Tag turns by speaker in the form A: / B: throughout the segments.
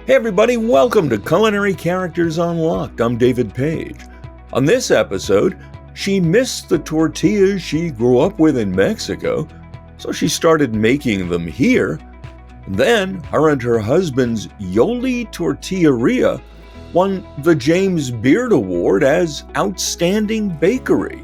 A: Hey everybody, welcome to Culinary Characters Unlocked. I'm David Page. On this episode, she missed the tortillas she grew up with in Mexico, so she started making them here. And then, her and her husband's Yoli Tortilleria won the James Beard Award as Outstanding Bakery.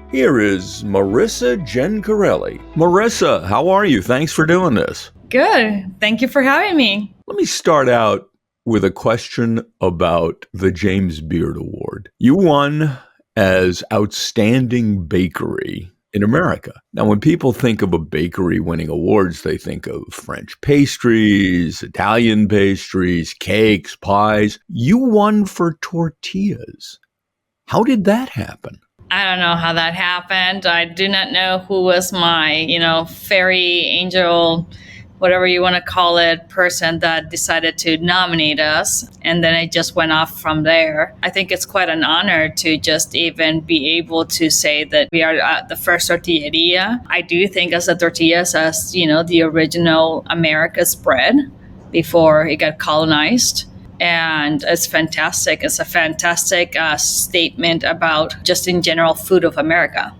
A: Here is Marissa Gencarelli. Marissa, how are you? Thanks for doing this.
B: Good. Thank you for having me.
A: Let me start out with a question about the James Beard Award. You won as Outstanding Bakery in America. Now, when people think of a bakery winning awards, they think of French pastries, Italian pastries, cakes, pies. You won for tortillas. How did that happen?
B: I don't know how that happened. I do not know who was my, fairy angel, whatever you want to call it, person that decided to nominate us. And then I just went off from there. I think it's quite an honor to just even be able to say that we are the first tortilleria. I do think as the tortillas as, the original America's bread before it got colonized. And it's fantastic. It's a fantastic statement about just in general food of America,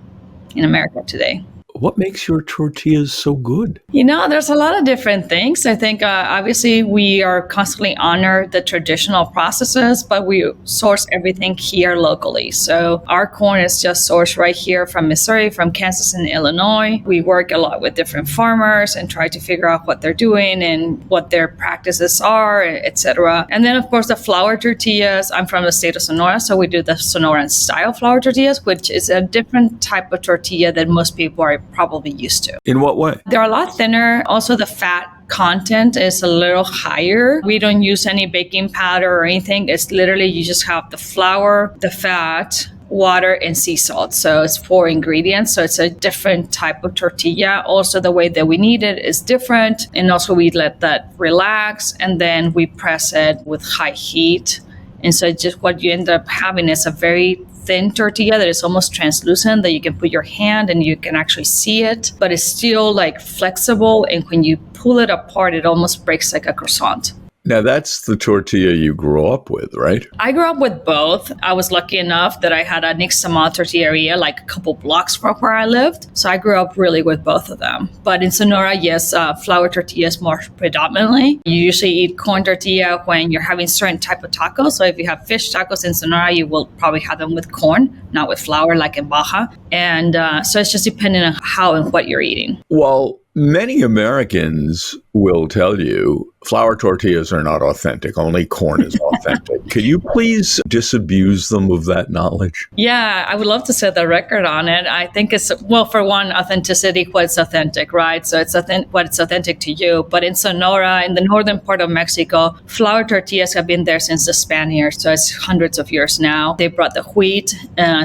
B: in America today.
A: What makes your tortillas so good?
B: There's a lot of different things. I think obviously we are constantly honor the traditional processes, but we source everything here locally. So our corn is just sourced right here from Missouri, from Kansas and Illinois. We work a lot with different farmers and try to figure out what they're doing and what their practices are, etc. And then of course the flour tortillas. I'm from the state of Sonora, so we do the Sonoran style flour tortillas, which is a different type of tortilla than most people are probably used to.
A: In what way?
B: They're a lot thinner. Also, the fat content is a little higher. We don't use any baking powder or anything. It's literally you just have the flour, the fat, water, and sea salt. So it's 4 ingredients. So it's a different type of tortilla. Also, the way that we knead it is different. And also we let that relax and then we press it with high heat. And so just what you end up having is a very thin tortilla that is almost translucent, that you can put your hand and you can actually see it, but it's still like flexible. And when you pull it apart, it almost breaks like a croissant.
A: Now, that's the tortilla you grew up with, right?
B: I grew up with both. I was lucky enough that I had a Nixtamal Tortilleria like a couple blocks from where I lived. So I grew up really with both of them. But in Sonora, yes, flour tortillas more predominantly. You usually eat corn tortilla when you're having certain type of tacos. So if you have fish tacos in Sonora, you will probably have them with corn, not with flour like in Baja. And so it's just depending on how and what you're eating.
A: Well, many Americans will tell you flour tortillas are not authentic. Only corn is authentic. Could you please disabuse them of that knowledge?
B: Yeah, I would love to set the record on it. I think it's, well, for one, authenticity, what's authentic, right? So it's what's authentic to you. But in Sonora, in the northern part of Mexico, flour tortillas have been there since the Spaniards. So it's hundreds of years now. They brought the wheat,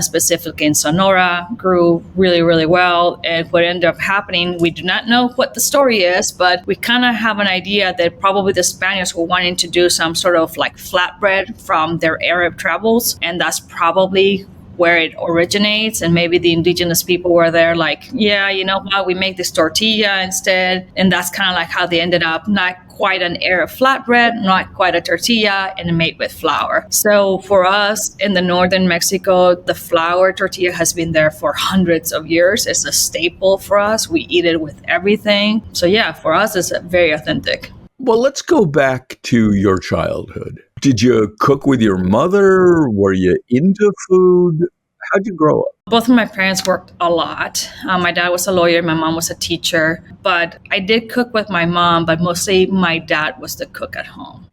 B: specifically in Sonora, grew really, really well. And what ended up happening, we do not know what the story is, but we kind of have an idea that probably the Spaniards were wanting to do some sort of like flatbread from their Arab travels. And that's probably where it originates. And maybe the indigenous people were there like, yeah, you know what, we make this tortilla instead. And that's kind of like how they ended up, not quite an Arab flatbread, not quite a tortilla, and made with flour. So for us in the northern Mexico, the flour tortilla has been there for hundreds of years. It's a staple for us. We eat it with everything. So yeah, for us, it's very authentic.
A: Well, let's go back to your childhood. Did you cook with your mother? Were you into food? How'd you grow up?
B: Both of my parents worked a lot. My dad was a lawyer, my mom was a teacher, but I did cook with my mom, but mostly my dad was the cook at home.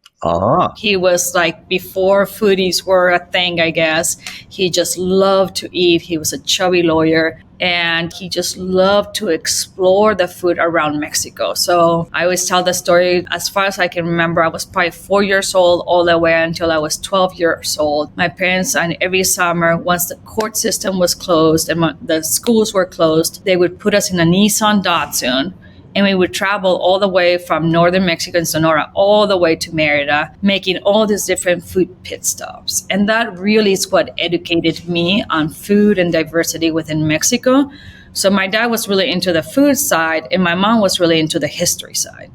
B: He was like, before foodies were a thing, I guess, he just loved to eat. He was a chubby lawyer and he just loved to explore the food around Mexico. So I always tell the story, as far as I can remember, I was probably 4 years old all the way until I was 12 years old. My parents, and every summer, once the court system was closed and the schools were closed, they would put us in a Nissan Datsun. And we would travel all the way from northern Mexico and Sonora all the way to Merida, making all these different food pit stops. And that really is what educated me on food and diversity within Mexico. So my dad was really into the food side and my mom was really into the history side.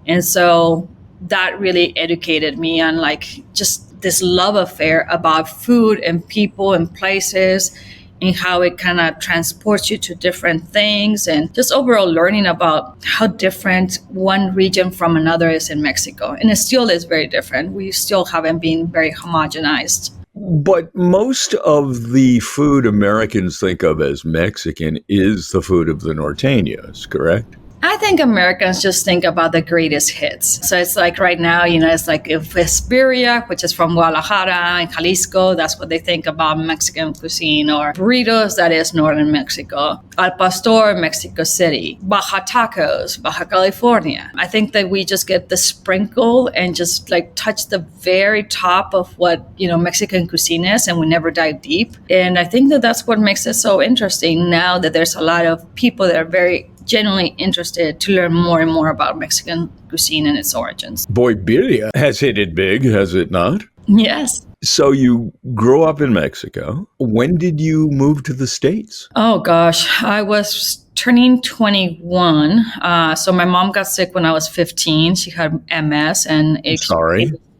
B: And so that really educated me on like just this love affair about food and people and places and how it kind of transports you to different things, and just overall learning about how different one region from another is in Mexico. And it still is very different. We still haven't been very homogenized.
A: But most of the food Americans think of as Mexican is the food of the norteños, correct?
B: I think Americans just think about the greatest hits. So it's like right now, it's like if it's birria, which is from Guadalajara and Jalisco, that's what they think about Mexican cuisine, or burritos, that is northern Mexico. Al pastor, Mexico City. Baja tacos, Baja California. I think that we just get the sprinkle and just like touch the very top of what, Mexican cuisine is, and we never dive deep. And I think that that's what makes it so interesting now that there's a lot of people that are very genuinely interested to learn more and more about Mexican cuisine and its origins.
A: Boy, birria has hit it big, has it not?
B: Yes.
A: So you grew up in Mexico. When did you move to the States?
B: Oh, gosh. I was turning 21. So my mom got sick when I was 15. She had MS, and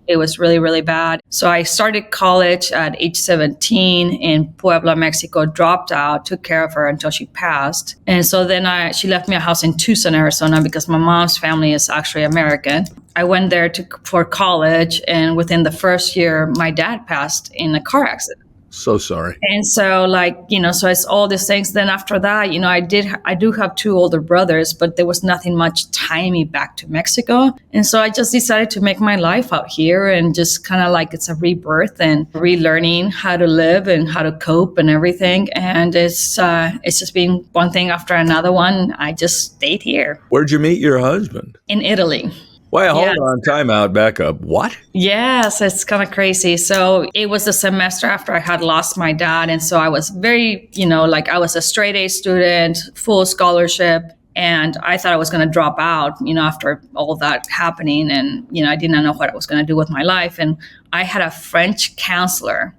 B: it was really, really bad. So I started college at age 17 in Puebla, Mexico, dropped out, took care of her until she passed. And so then she left me a house in Tucson, Arizona, because my mom's family is actually American. I went there for college, and within the first year, my dad passed in a car accident.
A: So sorry.
B: And so so it's all these things. Then after that, I do have two older brothers, but there was nothing much tying me back to Mexico. And so I just decided to make my life out here, and just kind of like it's a rebirth and relearning how to live and how to cope and everything. And it's just been one thing after another one. I just stayed here.
A: Where'd you meet your husband?
B: In Italy.
A: Well, hold on, time out, back up. What?
B: Yes, it's kind of crazy. So it was the semester after I had lost my dad. And so I was very, I was a straight A student, full scholarship. And I thought I was going to drop out, after all that happening. And, I didn't know what I was going to do with my life. And I had a French counselor.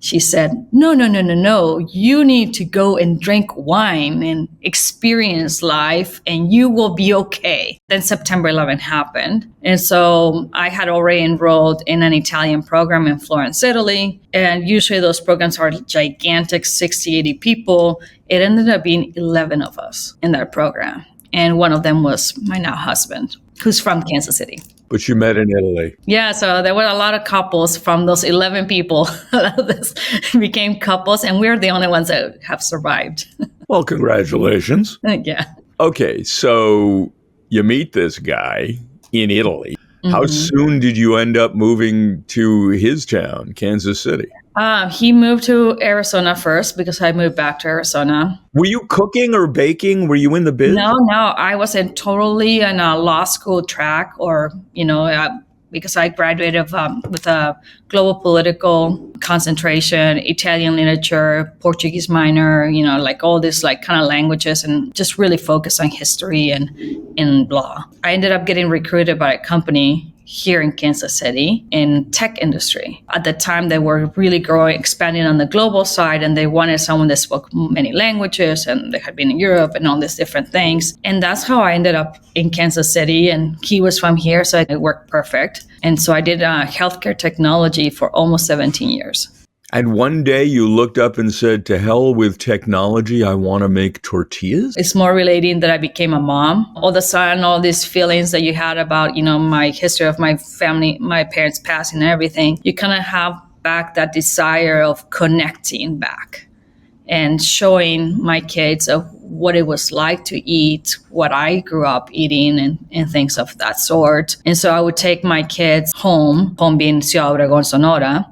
B: She said, no, you need to go and drink wine and experience life, and you will be okay. Then September 11th happened. And so I had already enrolled in an Italian program in Florence, Italy. And usually those programs are gigantic, 60, 80 people. It ended up being 11 of us in that program. And one of them was my now husband, who's from Kansas City.
A: But you met in Italy.
B: Yeah, so there were a lot of couples from those 11 people. A lot of this became couples, and we're the only ones that have survived.
A: Well, congratulations.
B: Yeah.
A: Okay, so you meet this guy in Italy. Mm-hmm. How soon did you end up moving to his town, Kansas City?
B: He moved to Arizona first because I moved back to Arizona.
A: Were you cooking or baking? Were you in the biz?
B: No. I was totally in a law school track, or, because I graduated with a global political concentration, Italian literature, Portuguese minor, like all these like kind of languages, and just really focused on history and in law. I ended up getting recruited by a company here in Kansas City in tech industry. At the time, they were really growing, expanding on the global side, and they wanted someone that spoke many languages, and they had been in Europe and all these different things. And that's how I ended up in Kansas City, and he was from here, so it worked perfect. And so I did healthcare technology for almost 17 years.
A: And one day you looked up and said, to hell with technology, I want to make tortillas?
B: It's more relating that I became a mom. All of a sudden, all these feelings that you had about, my history of my family, my parents passing and everything, you kind of have back that desire of connecting back and showing my kids of what it was like to eat, what I grew up eating, and things of that sort. And so I would take my kids home being Ciudad Obregón, Sonora.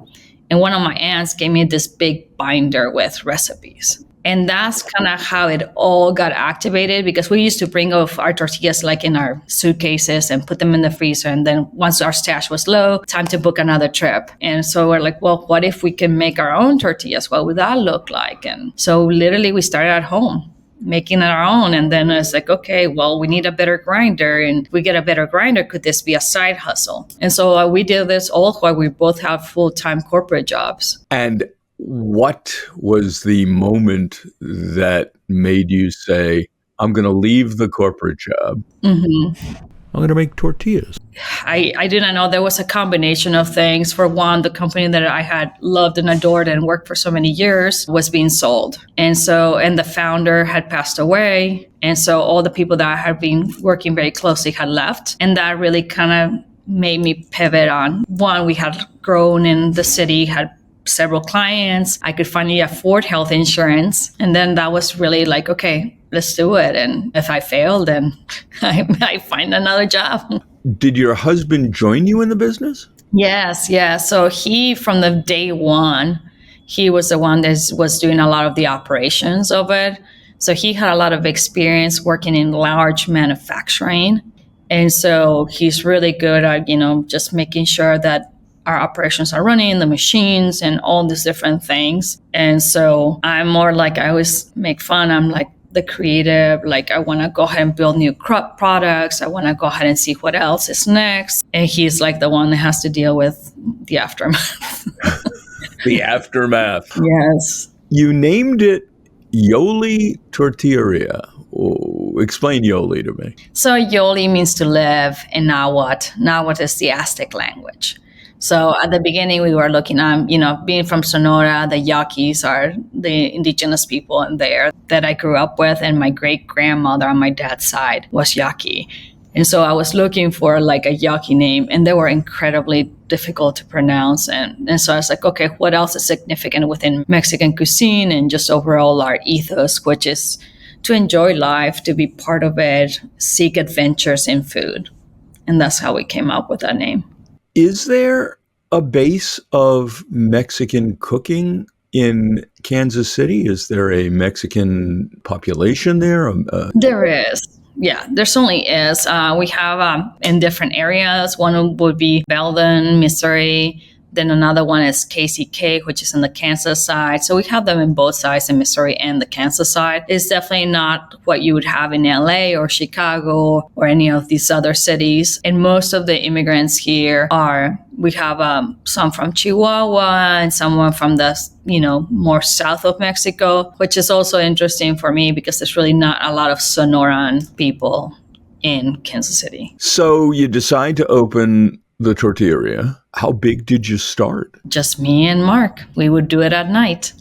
B: And one of my aunts gave me this big binder with recipes. And that's kind of how it all got activated, because we used to bring off our tortillas like in our suitcases and put them in the freezer. And then once our stash was low, time to book another trip. And so we're like, well, what if we can make our own tortillas? What would that look like? And so literally we started at home, making it our own. And then it's like, okay, well, we need a better grinder. And if we get a better grinder, could this be a side hustle? And so we did this all while we both have full-time corporate jobs.
A: And what was the moment that made you say, I'm going to leave the corporate job?
B: Mm-hmm.
A: I'm going to make tortillas?
B: I didn't know there was a combination of things. For one, the company that I had loved and adored and worked for so many years was being sold. And the founder had passed away. And so all the people that I had been working very closely had left. And that really kind of made me pivot on, one, we had grown in the city, had several clients. I could finally afford health insurance. And then that was really like, okay, let's do it. And if I fail, then I find another job.
A: Did your husband join you in the business?
B: Yes. So he, from the day one, he was the one that was doing a lot of the operations of it. So he had a lot of experience working in large manufacturing. And so he's really good at, just making sure that our operations are running, the machines and all these different things. And so I'm more like, I always make fun. I'm like the creative, like I want to go ahead and build new products. I want to go ahead and see what else is next. And he's like the one that has to deal with the aftermath.
A: The aftermath.
B: Yes.
A: You named it Yoli Tortilleria. Oh, explain Yoli to me.
B: So Yoli means to live in Nahuatl. Nahuatl is the Aztec language. So at the beginning, we were looking at, being from Sonora, the Yaquis are the indigenous people in there that I grew up with. And my great-grandmother on my dad's side was Yaqui. And so I was looking for like a Yaqui name, and they were incredibly difficult to pronounce. And so I was like, okay, what else is significant within Mexican cuisine and just overall our ethos, which is to enjoy life, to be part of it, seek adventures in food. And that's how we came up with that name.
A: Is there a base of Mexican cooking in Kansas City? Is there a Mexican population there?
B: There is. Yeah, there certainly is. We have in different areas. One would be Belden, Missouri. Then another one is KCK, which is in the Kansas side. So we have them in both sides, in Missouri and the Kansas side. It's definitely not what you would have in LA or Chicago or any of these other cities. And most of the immigrants here we have some from Chihuahua and someone from the, more south of Mexico, which is also interesting for me because there's really not a lot of Sonoran people in Kansas City.
A: So you decide to open the tortilleria. How big did you start?
B: Just me and Mark. We would do it at night.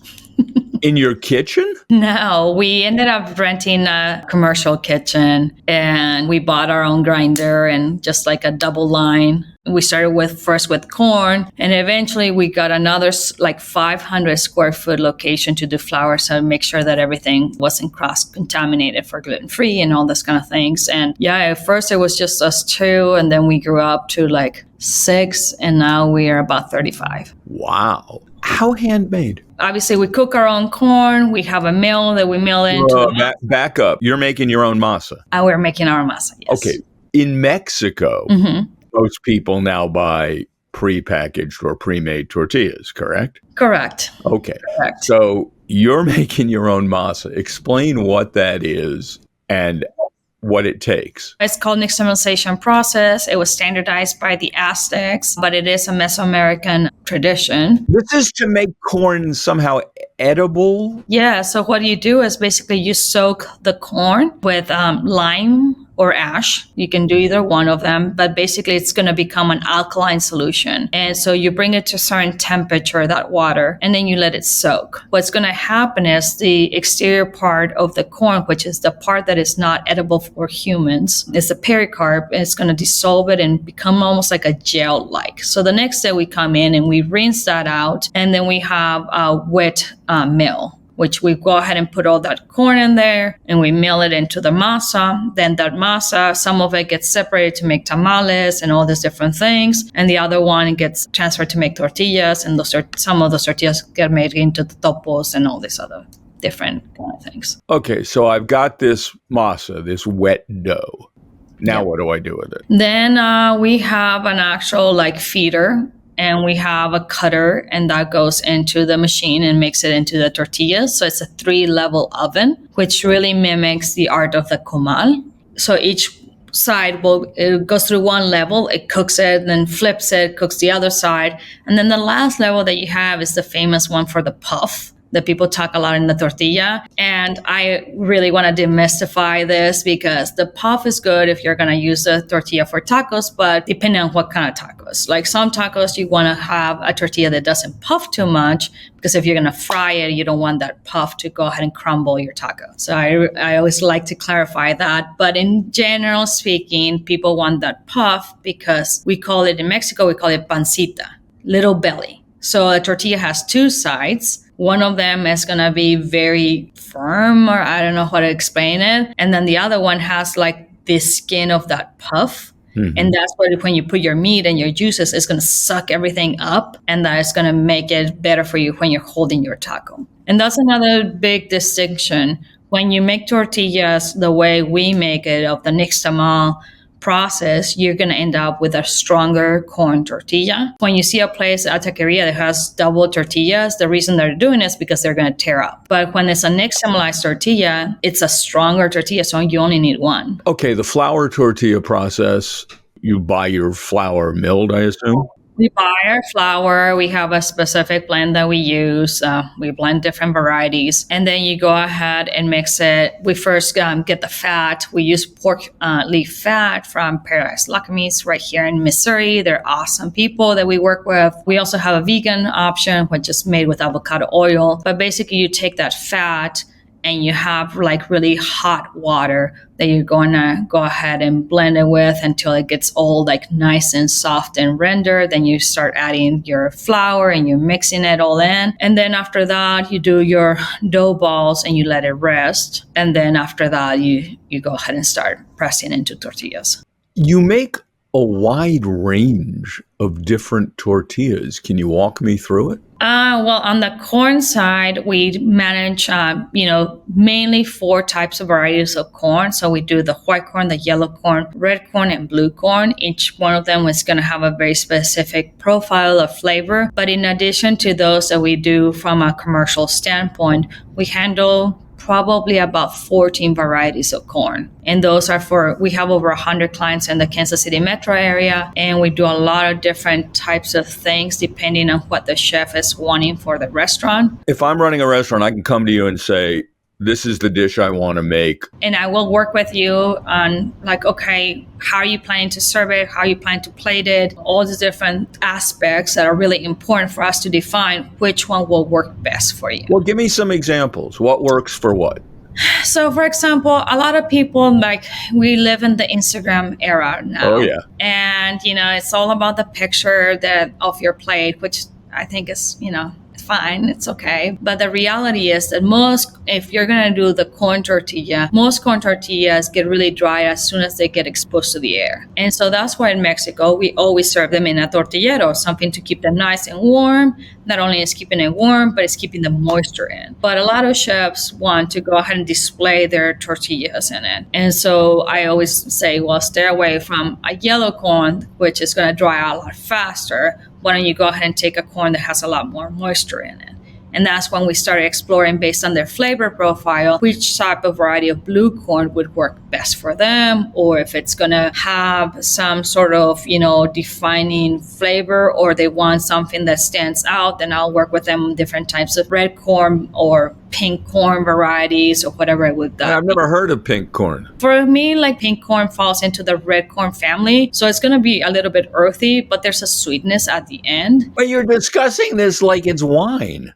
A: In your kitchen?
B: No, we ended up renting a commercial kitchen and we bought our own grinder and just like a double line. We started first with corn, and eventually we got another like 500 square foot location to do flour, so make sure that everything wasn't cross-contaminated for gluten-free and all this kind of things. And yeah, at first it was just us two, and then we grew up to like 6, and now we are about 35.
A: Wow. How handmade?
B: Obviously, we cook our own corn. We have a mill that we mill into.
A: Back up. You're making your own masa.
B: We're making our masa, yes.
A: Okay. In Mexico, most people now buy prepackaged or pre-made tortillas, correct?
B: Correct.
A: Okay.
B: Correct.
A: So you're making your own masa. Explain what that is and what it takes.
B: It's called nixtamalization process. It was standardized by the Aztecs, but it is a Mesoamerican tradition.
A: This is to make corn somehow edible?
B: Yeah, so what you do is basically you soak the corn with lime or ash. You can do either one of them, but basically it's going to become an alkaline solution. And so you bring it to a certain temperature, that water, and then you let it soak. What's going to happen is the exterior part of the corn, which is the part that is not edible for humans, is the pericarp, and it's going to dissolve it and become almost like a gel-like. So the next day we come in and we rinse that out, and then we have a wet mill, which we go ahead and put all that corn in there and we mill it into the masa. Then that masa, some of it gets separated to make tamales and all these different things. And the other one gets transferred to make tortillas. And some of those tortillas get made into the topos and all these other different kind of things.
A: Okay, so I've got this masa, this wet dough. Now What do I do with it?
B: Then we have an actual feeder. And we have a cutter, and that goes into the machine and makes it into the tortillas. So it's a 3-level oven, which really mimics the art of the comal. So each side it goes through one level, it cooks it, then flips it, cooks the other side. And then the last level that you have is the famous one for the puff, that people talk a lot in the tortilla. And I really want to demystify this because the puff is good if you're going to use the tortilla for tacos, but depending on what kind of tacos. Like some tacos, you want to have a tortilla that doesn't puff too much, because if you're going to fry it, you don't want that puff to go ahead and crumble your taco. So I always like to clarify that. But in general speaking, people want that puff because we call it in Mexico, we call it pancita, little belly. So a tortilla has two sides. One of them is going to be very firm, or I don't know how to explain it. And then the other one has like the skin of that puff. Mm-hmm. And that's where when you put your meat and your juices, it's going to suck everything up. And that is going to make it better for you when you're holding your taco. And that's another big distinction. When you make tortillas the way we make it of the nixtamal process, you're going to end up with a stronger corn tortilla. When you see a place, a taqueria that has double tortillas, the reason they're doing it is because they're going to tear up. But when it's a nixtamalized tortilla, it's a stronger tortilla, so you only need one.
A: Okay, the flour tortilla process, you buy your flour milled, I assume?
B: We buy our flour. We have a specific blend that we use. We blend different varieties. And then you go ahead and mix it. We first get the fat. We use pork leaf fat from Paradise Lacamis right here in Missouri. They're awesome people that we work with. We also have a vegan option, which is made with avocado oil. But basically, you take that fat and you have like really hot water that you're going to go ahead and blend it with until it gets all like nice and soft and rendered. Then you start adding your flour and you're mixing it all in. And then after that, you do your dough balls and you let it rest. And then after that, you go ahead and start pressing into tortillas.
A: You make a wide range of different tortillas. Can you walk me through it?
B: Well, on the corn side, we manage, mainly 4 types of varieties of corn. So we do the white corn, the yellow corn, red corn, and blue corn. Each one of them is going to have a very specific profile of flavor. But in addition to those that we do from a commercial standpoint, we handle probably about 14 varieties of corn. And those are we have over 100 clients in the Kansas City metro area. And we do a lot of different types of things depending on what the chef is wanting for the restaurant.
A: If I'm running a restaurant, I can come to you and say, this is the dish I want to make.
B: And I will work with you on like, okay, how are you planning to serve it? How are you planning to plate it? All the different aspects that are really important for us to define which one will work best for you.
A: Well, give me some examples. What works for what?
B: So, for example, a lot of people, like, we live in the Instagram era now.
A: Oh, yeah.
B: And, it's all about the picture of your plate, which I think is, fine, it's okay. But the reality is that if you're going to do the corn tortilla, most corn tortillas get really dry as soon as they get exposed to the air. And so that's why in Mexico, we always serve them in a tortillero, something to keep them nice and warm. Not only is keeping it warm, but it's keeping the moisture in. But a lot of chefs want to go ahead and display their tortillas in it. And so I always say, well, stay away from a yellow corn, which is going to dry out a lot faster. Why don't you go ahead and take a corn that has a lot more moisture in it? And that's when we started exploring, based on their flavor profile, which type of variety of blue corn would work best for them, or if it's going to have some sort of, defining flavor, or they want something that stands out, then I'll work with them on different types of red corn or pink corn varieties or whatever it would be.
A: I've never heard of pink corn.
B: For me, like, pink corn falls into the red corn family. So it's going to be a little bit earthy, but there's a sweetness at the end.
A: But you're discussing this like it's wine.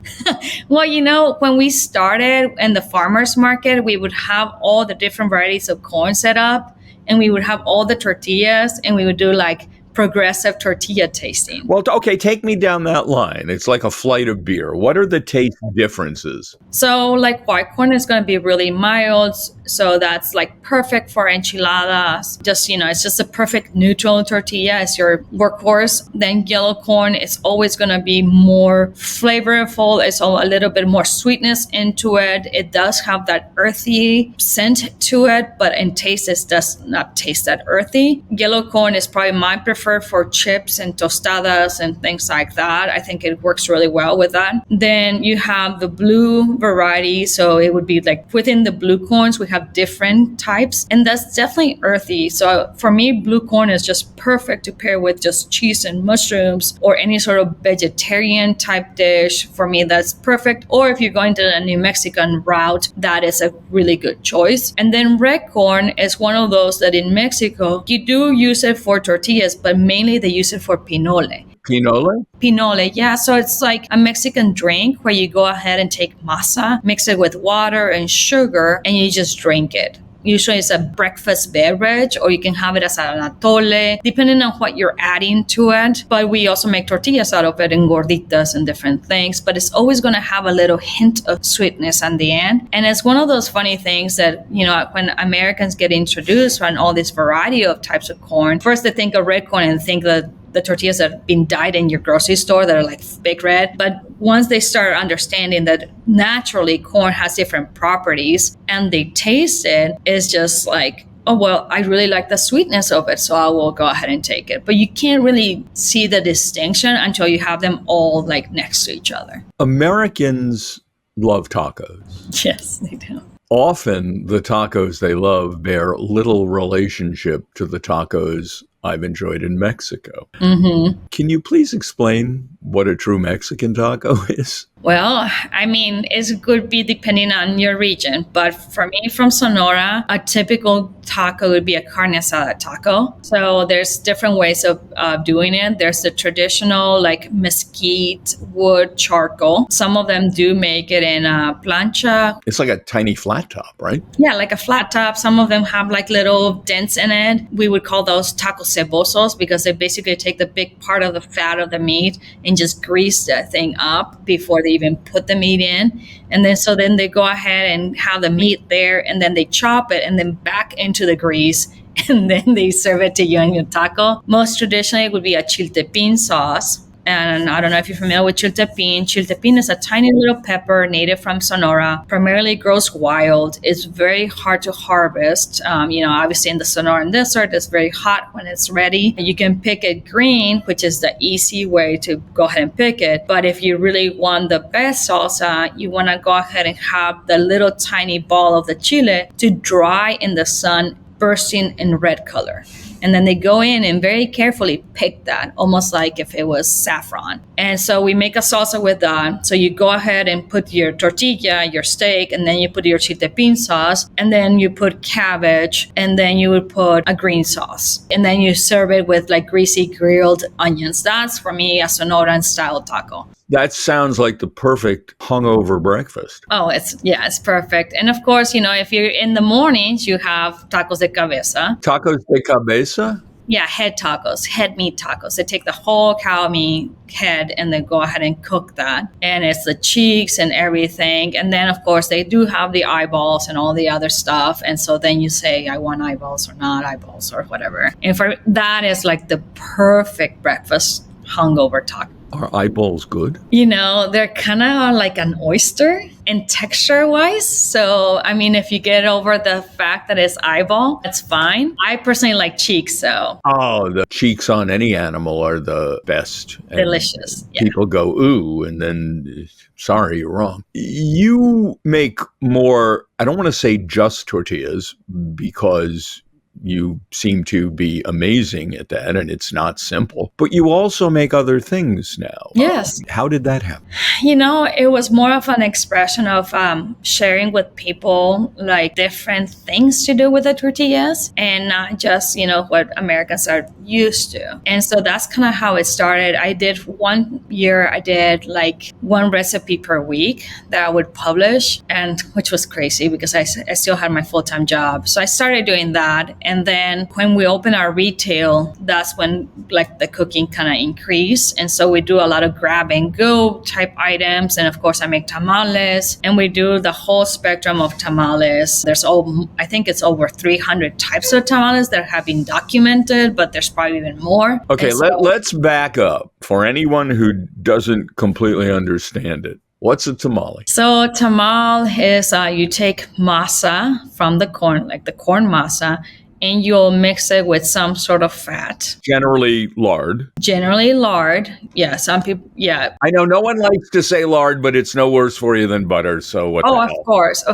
B: Well, when we started in the farmer's market, we would have all the different varieties of corn set up, and we would have all the tortillas, and we would do like progressive tortilla tasting.
A: Well, okay, take me down that line. It's like a flight of beer. What are the taste differences?
B: So like white corn is going to be really mild. So that's like perfect for enchiladas. Just, it's just a perfect neutral tortilla as your workhorse. Then yellow corn is always going to be more flavorful. It's a little bit more sweetness into it. It does have that earthy scent to it, but in taste, it does not taste that earthy. Yellow corn is probably my preferred for chips and tostadas and things like that. I think it works really well with that. Then you have the blue variety. So it would be like within the blue corns, we have have different types, and that's definitely earthy. So for me, blue corn is just perfect to pair with just cheese and mushrooms or any sort of vegetarian type dish. For me, that's perfect. Or if you're going to a New Mexican route, that is a really good choice. And then red corn is one of those that in Mexico, you do use it for tortillas, but mainly they use it for pinole.
A: Pinole?
B: Pinole, yeah. So it's like a Mexican drink where you go ahead and take masa, mix it with water and sugar, and you just drink it. Usually it's a breakfast beverage, or you can have it as an atole, depending on what you're adding to it. But we also make tortillas out of it and gorditas and different things. But it's always going to have a little hint of sweetness at the end. And it's one of those funny things that, when Americans get introduced on all this variety of types of corn, first they think of red corn and think that the tortillas that have been dyed in your grocery store that are like big red. But once they start understanding that naturally corn has different properties and they taste it, it's just like, oh, well, I really like the sweetness of it, so I will go ahead and take it. But you can't really see the distinction until you have them all like next to each other.
A: Americans love tacos.
B: Yes, they do.
A: Often the tacos they love bear little relationship to the tacos I've enjoyed in Mexico.
B: Mm-hmm.
A: Can you please explain what a true Mexican taco is?
B: Well, I mean, it could be depending on your region, but for me from Sonora, a typical taco would be a carne asada taco. So there's different ways of doing it. There's the traditional like mesquite wood charcoal. Some of them do make it in a plancha.
A: It's like a tiny flat top, right?
B: Yeah, like a flat top. Some of them have like little dents in it. We would call those tacos cebosos because they basically take the big part of the fat of the meat and just grease that thing up before they even put the meat in. And then they go ahead and have the meat there, and then they chop it and then back into the grease, and then they serve it to you in your taco. Most traditionally, it would be a chiltepín sauce. And I don't know if you're familiar with chiltepín. Chiltepín is a tiny little pepper native from Sonora, primarily grows wild. It's very hard to harvest. Obviously in the Sonoran desert, it's very hot when it's ready. You can pick it green, which is the easy way to go ahead and pick it. But if you really want the best salsa, you want to go ahead and have the little tiny ball of the chile to dry in the sun, bursting in red color. And then they go in and very carefully pick that, almost like if it was saffron. And so we make a salsa with that. So you go ahead and put your tortilla, your steak, and then you put your chiltepín sauce, and then you put cabbage, and then you would put a green sauce. And then you serve it with like greasy grilled onions. That's, for me, a Sonoran style taco.
A: That sounds like the perfect hungover breakfast.
B: Oh, it's perfect. And of course, if you're in the mornings, you have tacos de cabeza.
A: Tacos de cabeza?
B: Yeah, head tacos, head meat tacos. They take the whole cow meat head and then go ahead and cook that. And it's the cheeks and everything. And then, of course, they do have the eyeballs and all the other stuff. And so then you say, I want eyeballs or not eyeballs or whatever. And for that is like the perfect breakfast hungover taco.
A: Are eyeballs good?
B: They're kind of like an oyster in texture-wise. So, I mean, if you get over the fact that it's eyeball, that's fine. I personally like cheeks, so.
A: Oh, the cheeks on any animal are the best. And
B: delicious. Yeah.
A: People go, ooh, and then, sorry, you're wrong. You make more, I don't want to say just tortillas, because you seem to be amazing at that, and it's not simple. But you also make other things now.
B: Yes.
A: How did that happen?
B: It was more of an expression of sharing with people like different things to do with the tortillas, and not just, what Americans are used to. And so that's kind of how it started. I did like one recipe per week that I would publish, and which was crazy because I still had my full-time job. So I started doing that. And then when we opened our retail, that's when like the cooking kind of increased. And so we do a lot of grab and go type items. And of course I make tamales, and we do the whole spectrum of tamales. I think it's over 300 types of tamales that have been documented, but there's probably even more.
A: Okay, let's back up for anyone who doesn't completely understand it. What's a tamale?
B: So tamal is you take masa from the corn, like the corn masa, and you'll mix it with some sort of fat.
A: Generally lard.
B: Generally lard. Yeah, some people, yeah.
A: I know no one likes to say lard, but it's no worse for you than butter. So what the
B: Oh,
A: hell?
B: of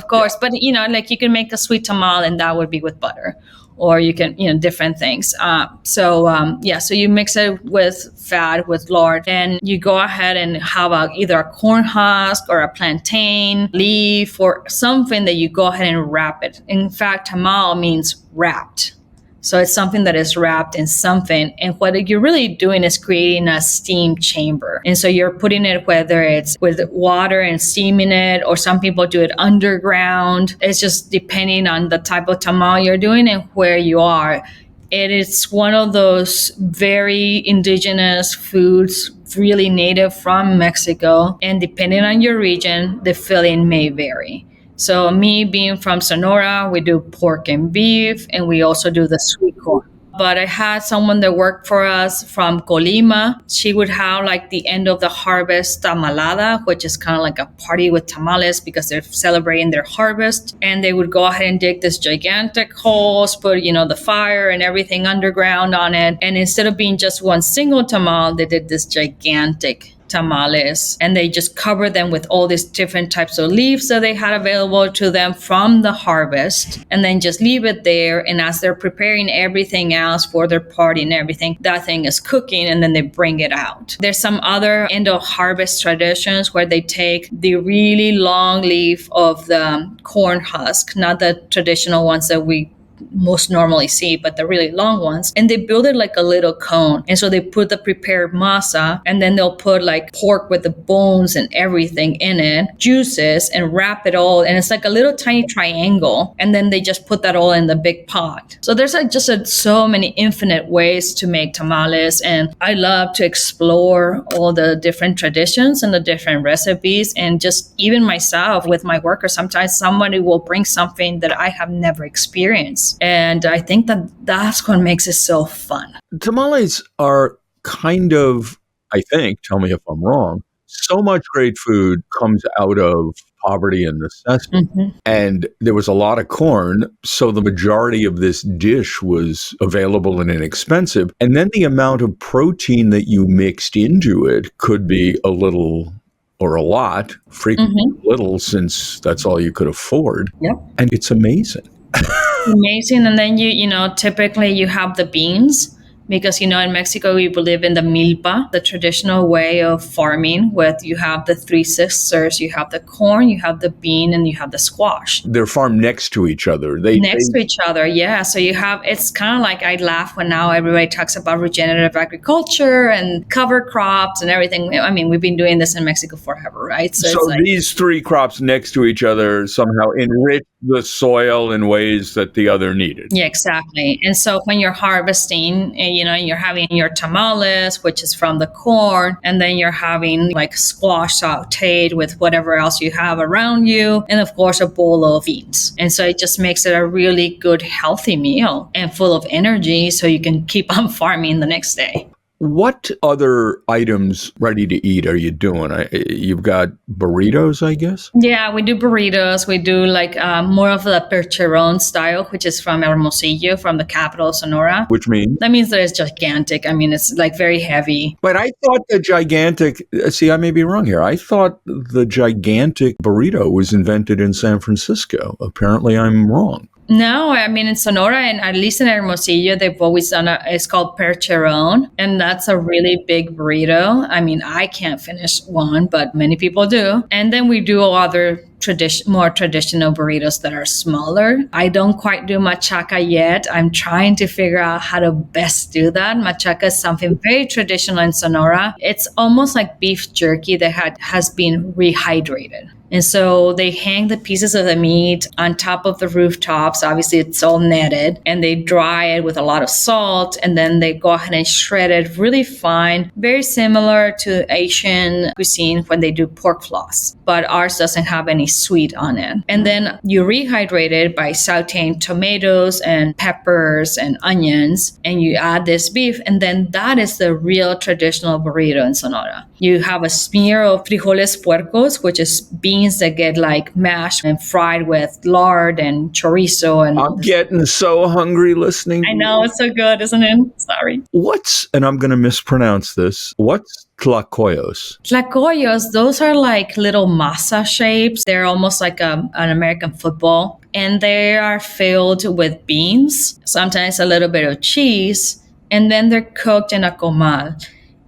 B: course. But, like you can make a sweet tamal and that would be with butter. Or you can, different things. So you mix it with fat, with lard, and you go ahead and have either a corn husk or a plantain leaf or something that you go ahead and wrap it. In fact, tamal means wrapped. So it's something that is wrapped in something. And what you're really doing is creating a steam chamber. And so you're putting it, whether it's with water and steaming it, or some people do it underground. It's just depending on the type of tamal you're doing and where you are. It is one of those very indigenous foods, really native from Mexico. And depending on your region, the filling may vary. So me being from Sonora, we do pork and beef, and we also do the sweet corn. But I had someone that worked for us from Colima. She would have like the end of the harvest tamalada, which is kind of like a party with tamales because they're celebrating their harvest. And they would go ahead and dig this gigantic holes, put, the fire and everything underground on it. And instead of being just one single tamal, they did this gigantic tamales, and they just cover them with all these different types of leaves that they had available to them from the harvest, and then just leave it there. And as they're preparing everything else for their party and everything, that thing is cooking, and then they bring it out. There's some other end of harvest traditions where they take the really long leaf of the corn husk, not the traditional ones that we most normally see, but the really long ones, and they build it like a little cone. And so they put the prepared masa, and then they'll put like pork with the bones and everything in it, juices, and wrap it all, and it's like a little tiny triangle, and then they just put that all in the big pot. So there's like just so many infinite ways to make tamales, and I love to explore all the different traditions and the different recipes. And just even myself with my workers, sometimes somebody will bring something that I have never experienced. And I think that that's what makes it so fun.
A: Tamales are kind of, I think, tell me if I'm wrong, so much great food comes out of poverty and necessity.
B: Mm-hmm.
A: And there was a lot of corn, so the majority of this dish was available and inexpensive. And then the amount of protein that you mixed into it could be a little or a lot, frequently little, since that's all you could afford.
B: Yep.
A: And it's amazing.
B: Amazing. And then typically you have the beans, because in Mexico we believe in the milpa, the traditional way of farming, with you have the three sisters, you have the corn, you have the bean, and you have the squash.
A: They're farmed next to each other. To
B: each other, yeah. So it's kind of like, I laugh when now everybody talks about regenerative agriculture and cover crops and everything. I mean, we've been doing this in Mexico forever, right?
A: So these three crops next to each other somehow enrich the soil in ways that the other needed.
B: Yeah, exactly. And so when you're harvesting, you're having your tamales, which is from the corn, and then you're having like squash sauteed with whatever else you have around you, and of course a bowl of beans. And so it just makes it a really good, healthy meal and full of energy, so you can keep on farming the next day.
A: What other items ready to eat are you doing? You've got burritos, I guess?
B: Yeah, we do burritos. We do like more of the percheron style, which is from Hermosillo, from the capital of Sonora.
A: Which means?
B: That means that it's gigantic. I mean, it's like very heavy.
A: But I thought the gigantic, I may be wrong here. I thought the gigantic burrito was invented in San Francisco. Apparently I'm wrong.
B: No, I mean, in Sonora, and at least in Hermosillo, they've always done it's called percheron, and that's a really big burrito. I mean, I can't finish one, but many people do. And then we do other more traditional burritos that are smaller. I don't quite do machaca yet. I'm trying to figure out how to best do that. Machaca is something very traditional in Sonora. It's almost like beef jerky that has been rehydrated. And so they hang the pieces of the meat on top of the rooftops. Obviously, it's all netted, and they dry it with a lot of salt, and then they go ahead and shred it really fine, very similar to Asian cuisine when they do pork floss. But ours doesn't have any sweet on it. And then you rehydrate it by sauteing tomatoes and peppers and onions, and you add this beef, and then that is the real traditional burrito in Sonora. You have a smear of frijoles puercos, which is beans beans that get like mashed and fried with lard and chorizo. And
A: I'm getting so hungry listening.
B: I know, it's so good, isn't it? Sorry.
A: And I'm going to mispronounce this, what's tlacoyos?
B: Tlacoyos, those are like little masa shapes. They're almost like an American football. And they are filled with beans, sometimes a little bit of cheese, and then they're cooked in a comal.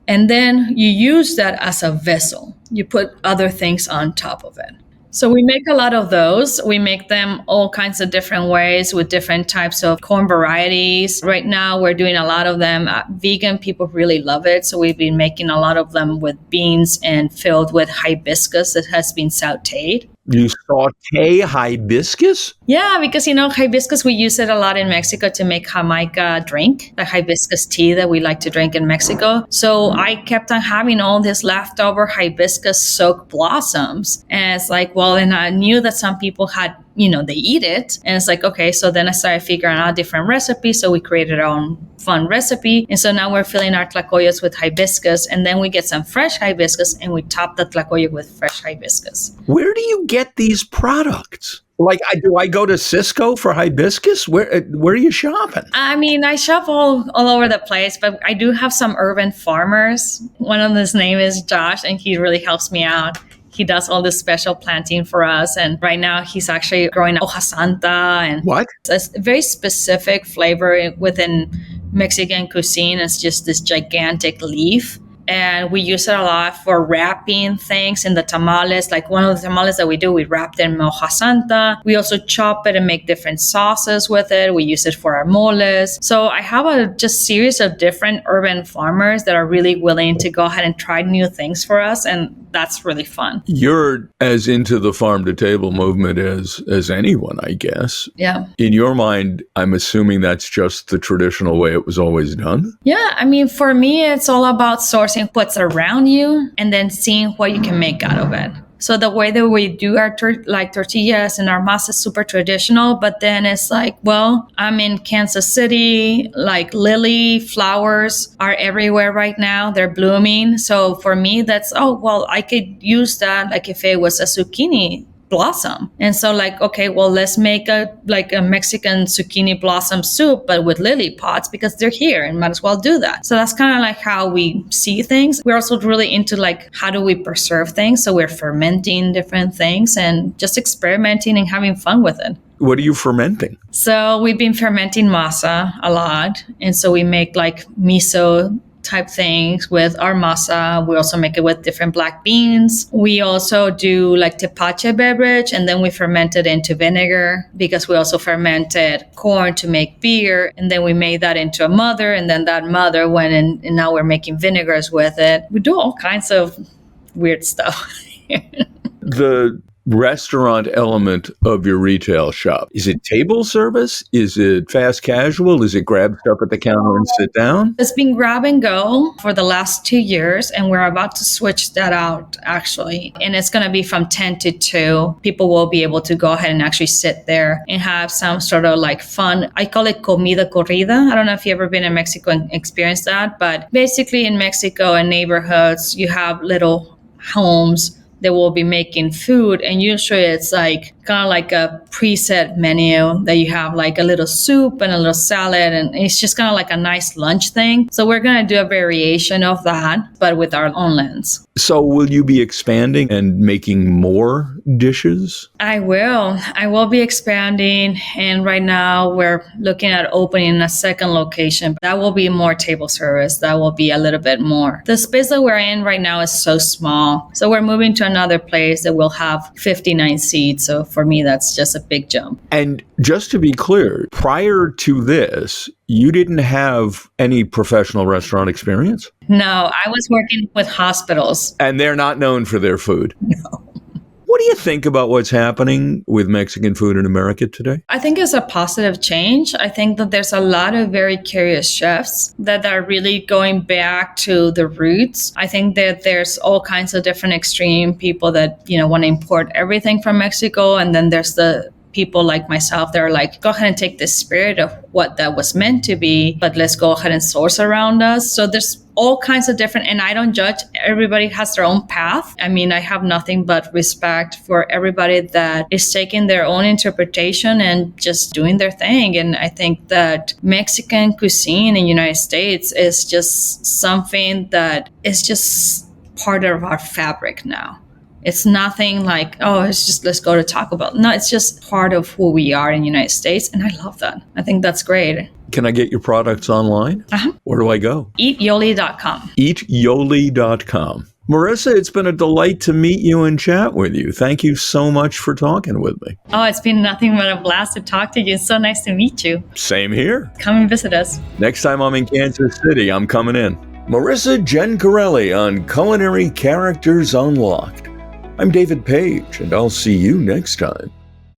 B: And then you use that as a vessel. You put other things on top of it. So we make a lot of those. We make them all kinds of different ways with different types of corn varieties. Right now, we're doing a lot of them. Vegan people really love it. So we've been making a lot of them with beans and filled with hibiscus that has been sauteed.
A: You saute hibiscus?
B: Yeah, because, hibiscus, we use it a lot in Mexico to make Jamaica drink, the hibiscus tea that we like to drink in Mexico. So I kept on having all these leftover hibiscus soaked blossoms. And it's like, well, and I knew that some people had, they eat it. And it's like, okay, so then I started figuring out different recipes. So we created our own fun recipe. And so now we're filling our tlacoyos with hibiscus. And then we get some fresh hibiscus and we top the tlacoyo with fresh hibiscus.
A: Where do you get these products? Like, do I go to Cisco for hibiscus? Where are you shopping?
B: I mean, I shop all over the place, but I do have some urban farmers. One of his name is Josh, and he really helps me out. He does all this special planting for us. And right now he's actually growing hoja santa. And
A: what?
B: It's a very specific flavor within Mexican cuisine. It's just this gigantic leaf. And we use it a lot for wrapping things in the tamales. Like one of the tamales that we do, we wrap them in hoja santa. We also chop it and make different sauces with it. We use it for our moles. So I have a just series of different urban farmers that are really willing to go ahead and try new things for us. And that's really fun.
A: You're as into the farm to table movement as anyone, I guess.
B: Yeah.
A: In your mind, I'm assuming that's just the traditional way it was always done?
B: Yeah. I mean, for me, it's all about sourcing what's around you and then seeing what you can make out of it. So the way that we do our tortillas and our masa is super traditional, but then it's like, well, I'm in Kansas City, like lily flowers are everywhere right now. They're blooming. So for me, that's, I could use that like if it was a zucchini blossom. And so like, okay, well, let's make a Mexican zucchini blossom soup, but with lily pods because they're here and might as well do that. So that's kind of like how we see things. We're also really into like, how do we preserve things? So we're fermenting different things and just experimenting and having fun with it.
A: What are you fermenting?
B: So we've been fermenting masa a lot. And so we make like miso type things with our masa. We also make it with different black beans. We also do like tepache beverage, and then we ferment it into vinegar because we also fermented corn to make beer. And then we made that into a mother, and then that mother went in, and now we're making vinegars with it. We do all kinds of weird stuff.
A: The restaurant element of your retail shop, is it table service? Is it fast casual? Is it grab stuff at the counter and sit down?
B: It's been grab and go for the last 2 years, and we're about to switch that out actually. And it's going to be from 10 to 2. People will be able to go ahead and actually sit there and have some sort of like fun. I call it comida corrida. I don't know if you've ever been in Mexico and experienced that, but basically in Mexico and neighborhoods, you have little homes that will be making food, and usually it's like kind of like a preset menu that you have like a little soup and a little salad, and it's just kind of like a nice lunch thing. So we're going to do a variation of that, but with our own lens.
A: So will you be expanding and making more dishes?
B: I will be expanding, and right now we're looking at opening a second location. That will be more table service. That will be a little bit more. The space that we're in right now is so small. So we're moving to another place that will have 59 seats. So for me, that's just a big jump.
A: And just to be clear, prior to this, you didn't have any professional restaurant experience?
B: No, I was working with hospitals.
A: And they're not known for their food?
B: No.
A: What do you think about what's happening with Mexican food in America today?
B: I think it's a positive change. I think that there's a lot of very curious chefs that are really going back to the roots. I think that there's all kinds of different extreme people that, want to import everything from Mexico. And then there's the people like myself that are like, go ahead and take the spirit of what that was meant to be, but let's go ahead and source around us. So there's all kinds of different, and I don't judge. Everybody has their own path. I mean, I have nothing but respect for everybody that is taking their own interpretation and just doing their thing. And I think that Mexican cuisine in the United States is just something that is just part of our fabric now. It's nothing like, oh, it's just, let's go to Taco Bell. No, it's just part of who we are in the United States. And I love that. I think that's great.
A: Can I get your products online? Where do I go?
B: Eatyoli.com.
A: Eatyoli.com. Marissa, it's been a delight to meet you and chat with you. Thank you so much for talking with me.
B: Oh, it's been nothing but a blast to talk to you. It's so nice to meet you.
A: Same here.
B: Come and visit us.
A: Next time I'm in Kansas City, I'm coming in. Marissa Gencarelli on Culinary Characters Unlocked. I'm David Page, and I'll see you next time.